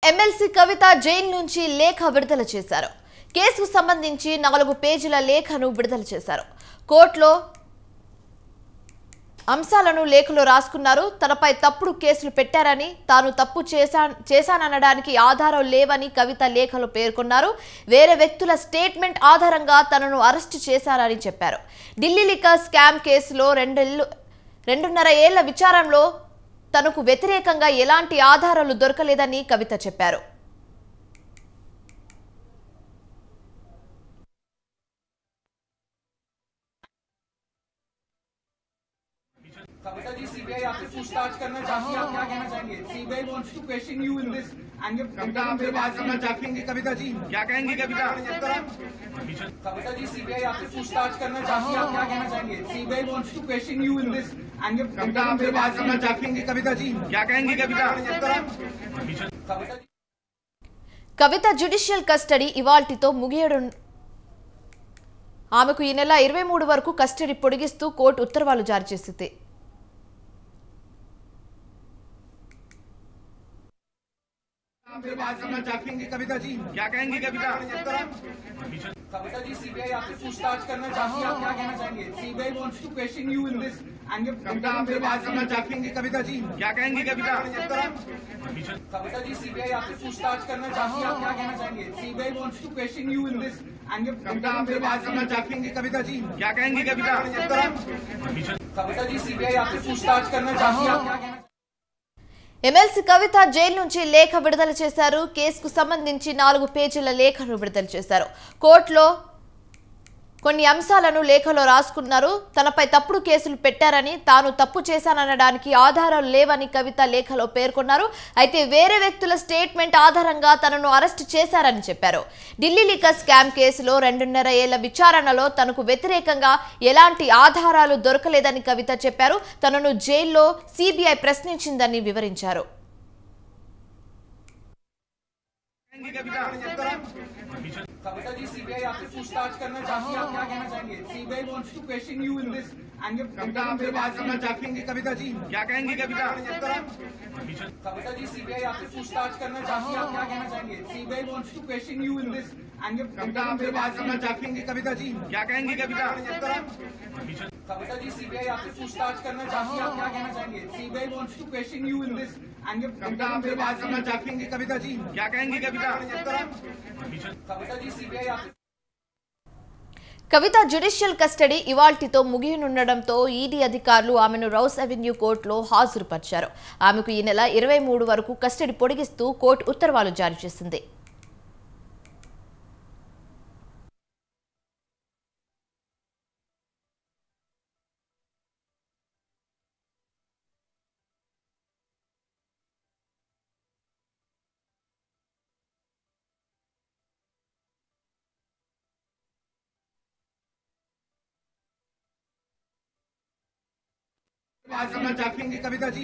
MLC కవిత jail నుంచి లేఖ విడుదల చేశారు. కేసుకు సంబంధించి 4 పేజీల లేఖను విడుదల చేశారు. కోర్టులో అంశాలను లేఖలో రాసుకున్నారు. తనపై తప్పుడు కేసులు పెట్టారని, తాను తప్పు చేశాననడానికి ఆధారం లేవని కవిత లేఖలో పేర్కొన్నారు. వేరే వ్యక్తుల స్టేట్మెంట్ ఆధారంగా తనను అరెస్టు చేశారని చెప్పారు. ఢిల్లీ లిక్కర్ స్కామ్ కేసులో 2.5 ఏళ్ల విచారణలో తనకు వ్యతిరేకంగా ఎలాంటి ఆధారాలు దొరకలేదని కవిత చెప్పారు. कविता जी सीबीआई आपसे पूछताछ करना चाहती है, आप क्या कहना चाहेंगे? CBI wants to question you in this and Kavitha आप बात करना चाहेंगे? कविता जी क्या कहेंगी? कविता कविता जी सीबीआई आपसे पूछताछ करना चाहती है, आप क्या कहना चाहेंगे? CBI wants to question you in this and Kavitha आप बात करना चाहेंगे? कविता जी क्या कहेंगी? कविता कविता जी కవిత జ్యుడిషియల్ కస్టడీ ఇవాల్టితో ముగియడం. ఆమెకు ఈ నెల 23 వరకు కస్టడీ పొడిగిస్తూ కోర్టు ఉత్తర్వులు జారీ చేసింది. बात करना चाहेंगे? कविता जी क्या कहेंगी? कविता कविता जी सीबीआई आपसे पूछताछ करना चाहती है, आप क्या कहना चाहेंगे? CBI wants to question you in this and Kavitha आप बात करना चाहेंगे? कविता जी क्या कहेंगी? कविता कविता जी सीबीआई आपसे पूछताछ करना चाहती है, आप क्या कहना चाहेंगे? CBI wants to question you in this and Kavitha आप बात करना चाहेंगे? कविता जी क्या कहेंगी? कविता कविता जी सीबीआई आपसे पूछताछ करना चाहती है, आप क्या कहना? ఎమ్మెల్సీ కవిత జైలు నుంచి లేఖ విడుదల చేశారు. కేసుకు సంబంధించి 4 పేజీల లేఖను విడుదల చేశారు. కోర్టులో కొన్ని అంశాలను లేఖలో రాసుకున్నారు. తనపై తప్పుడు కేసులు పెట్టారని, తాను తప్పు చేశాననడానికి ఆధారాలు లేవని కవిత లేఖలో పేర్కొన్నారు. అయితే వేరే వ్యక్తుల స్టేట్మెంట్ ఆధారంగా తనను అరెస్టు చేశారని చెప్పారు. ఢిల్లీ లిక్కర్ స్కామ్ కేసులో 2.5 ఏళ్ల విచారణలో తనకు వ్యతిరేకంగా ఎలాంటి ఆధారాలు దొరకలేదని కవిత చెప్పారు. తనను జైల్లో సిబిఐ ప్రశ్నించిందని వివరించారు. कविता जी सीबीआई आपसे पूछताछ करना चाहती है, आप क्या कहना चाहेंगे? CBI wants to question you in this and Kavitha आप बात करना चाहेंगे? कविता जी क्या कहेंगी? कविता कविता जी सीबीआई आपसे पूछताछ करना चाहती है, आप क्या कहना चाहेंगे? CBI wants to question you in this and Kavitha आप बात करना चाहेंगे? कविता जी क्या कहेंगी? कविता कविता जी सीबीआई आपसे पूछताछ करना चाहती है, आप क्या कहना चाहेंगे? CBI wants to question you in this and Kavitha आप बात करना चाहेंगे? कविता जी क्या कहेंगी? कविता कविता जी सीबीआई आपसे కవిత జ్యుడిషియల్ కస్టడీ ఇవాల్టితో ముగియనుండడంతో ఈడీ అధికారులు ఆమెను రౌస్ అవెన్యూ కోర్టులో హాజరుపరిచారు. ఆమెకు ఈ నెల 23 వరకు కస్టడీ పొడిగిస్తూ కోర్టు ఉత్తర్వులు జారీ చేసింది. बात करना चाहेंगे? कविता जी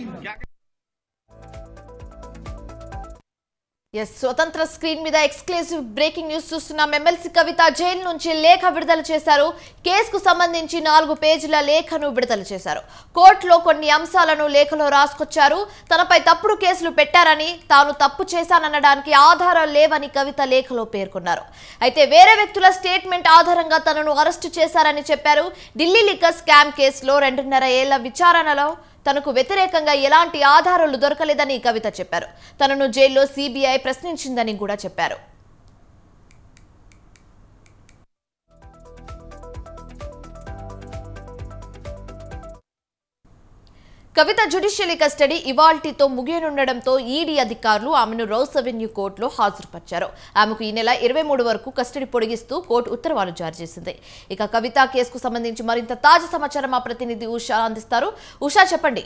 స్వతంత్ర స్క్రీన్ మీద ఎక్స్క్లూజివ్ బ్రేకింగ్ న్యూస్ చూస్తున్నాం. ఎమ్మెల్సీ కవిత జైలు నుంచి లేఖ విడుదల చేశారు. కేసుకు సంబంధించి 4 పేజీల లేఖను విడుదల చేశారు. కోర్టులో కొన్ని అంశాలను లేఖలో రాసుకొచ్చారు. తనపై తప్పుడు కేసులు పెట్టారని, తాను తప్పు చేశాననడానికి ఆధారాలు లేవని కవిత లేఖలో పేర్కొన్నారు. అయితే వేరే వ్యక్తుల స్టేట్మెంట్ ఆధారంగా తనను అరెస్టు చేశారని చెప్పారు. ఢిల్లీ లిక్కర్ స్కామ్ కేసులో 2.5 ఏళ్ల విచారణలో తనకు వ్యతిరేకంగా ఎలాంటి ఆధారాలు దొరకలేదని కవిత చెప్పారు. తనను జైల్లో సిబిఐ ప్రశ్నించిందని కూడా చెప్పారు. కవిత జ్యుడిషియల్ కస్టడీ ఇవాల్టితో ముగియనుండడంతో ఈడీ అధికారులు ఆమెను రౌస్ అవెన్యూ కోర్టులో హాజరుపరిచారు. ఆమెకు ఈ నెల 23 వరకు కస్టడీ పొడిగిస్తూ కోర్టు ఉత్తర్వులు జారీ చేసింది. ఇక కవిత కేసుకు సంబంధించి మరింత తాజా సమాచారం మా ప్రతినిధి ఉషా అందిస్తారు. ఉషా, చెప్పండి.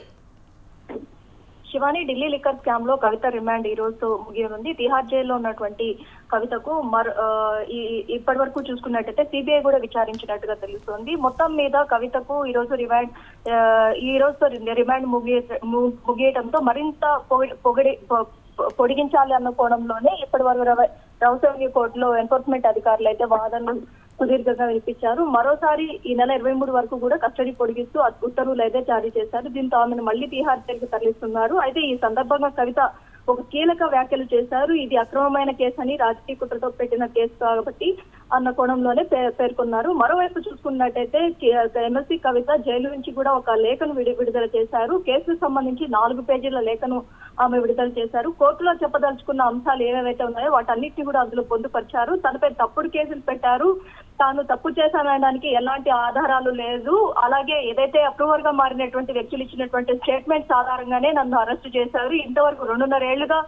శివాని, ఢిల్లీ లిక్కర్ స్కామ్ లో కవిత రిమాండ్ ఈ రోజు ముగియనుంది. తిహార్ జైల్లో ఉన్నటువంటి కవితకు ఇప్పటి వరకు చూసుకున్నట్టయితే సిబిఐ కూడా విచారించినట్టుగా తెలుస్తోంది. మొత్తం మీద కవితకు ఈ రోజు రిమాండ్ ముగియటంతో మరింత పొడిగించాలి అన్న కోణంలోనే ఇప్పటి వరకు రౌస్ అవెన్యూ కోర్టులో ఎన్ఫోర్స్మెంట్ అధికారులు అయితే వాదనలు సుదీర్ఘంగా వినిపించారు. మరోసారి ఈ నెల 23 వరకు కూడా కస్టడీ పొడిగిస్తూ ఉత్తర్వులు అయితే జారీ చేశారు. దీంతో ఆమెను మళ్లీ తిహార్ జైలుకు తరలిస్తున్నారు. అయితే ఈ సందర్భంగా కవిత ఒక కీలక వ్యాఖ్యలు చేశారు. ఇది అక్రమమైన కేసు అని, రాజకీయ కుట్రతో పెట్టిన కేసు కాబట్టి అన్న కోణంలోనే పేర్కొన్నారు. మరోవైపు చూసుకున్నట్టయితే ఎమ్మెల్సీ కవిత జైలు నుంచి కూడా ఒక లేఖను విడుదల చేశారు. కేసుకు సంబంధించి 4 పేజీల లేఖను ఆమె విడుదల చేశారు. కోర్టులో చెప్పదలుచుకున్న అంశాలు ఏవైతే ఉన్నాయో వాటన్నిటిని కూడా అందులో పొందుపరిచారు. తనపై తప్పుడు కేసులు పెట్టారు, తాను తప్పు చేశానడానికి ఎలాంటి ఆధారాలు లేదు, అలాగే ఏదైతే అప్రూవర్ గా మారినటువంటి వ్యక్తులు ఇచ్చినటువంటి స్టేట్మెంట్స్ ఆధారంగానే నన్ను అరెస్టు చేశారు. ఇంతవరకు 2.5 ఏళ్లుగా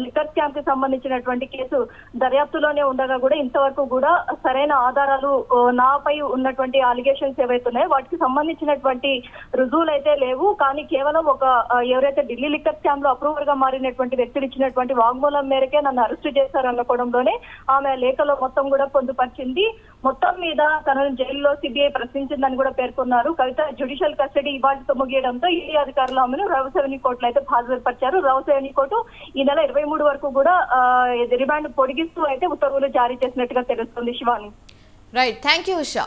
లిక్కర్ స్కామ్ కి సంబంధించినటువంటి కేసు దర్యాప్తులోనే ఉండగా కూడా ఇంతవరకు కూడా సరైన ఆధారాలు నాపై ఉన్నటువంటి అలిగేషన్స్ ఏవైతే ఉన్నాయో వాటికి సంబంధించినటువంటి రుజువులు అయితే లేవు. కానీ కేవలం ఎవరైతే ఢిల్లీ లిక్కర్ స్కామ్ లో అప్రూవర్ గా మారినటువంటి వ్యక్తులు ఇచ్చినటువంటి వాగ్మూలం మేరకే నన్ను అరెస్టు చేశారనుకోవడంలోనే ఆమె లేఖలో మొత్తం కూడా పొందుపరిచింది. మొత్తం మీద తనను జైల్లో సిబిఐ ప్రశ్నించిందని కూడా పేర్కొన్నారు. కవిత జ్యుడిషియల్ కస్టడీ ఇవాళతో ముగియడంతో ఈడీ అధికారులు ఆమెను రౌస్ అవెన్యూ కోర్టులో అయితే హాజరుపరిచారు. రౌస్ అవెన్యూ కోర్టు ఈ నెల 23 వరకు కూడా రిమాండ్ పొడిగిస్తూ అయితే ఉత్తర్వులు జారీ చేసినట్టుగా తెలుస్తుంది. Shivani. Right, thank you Usha.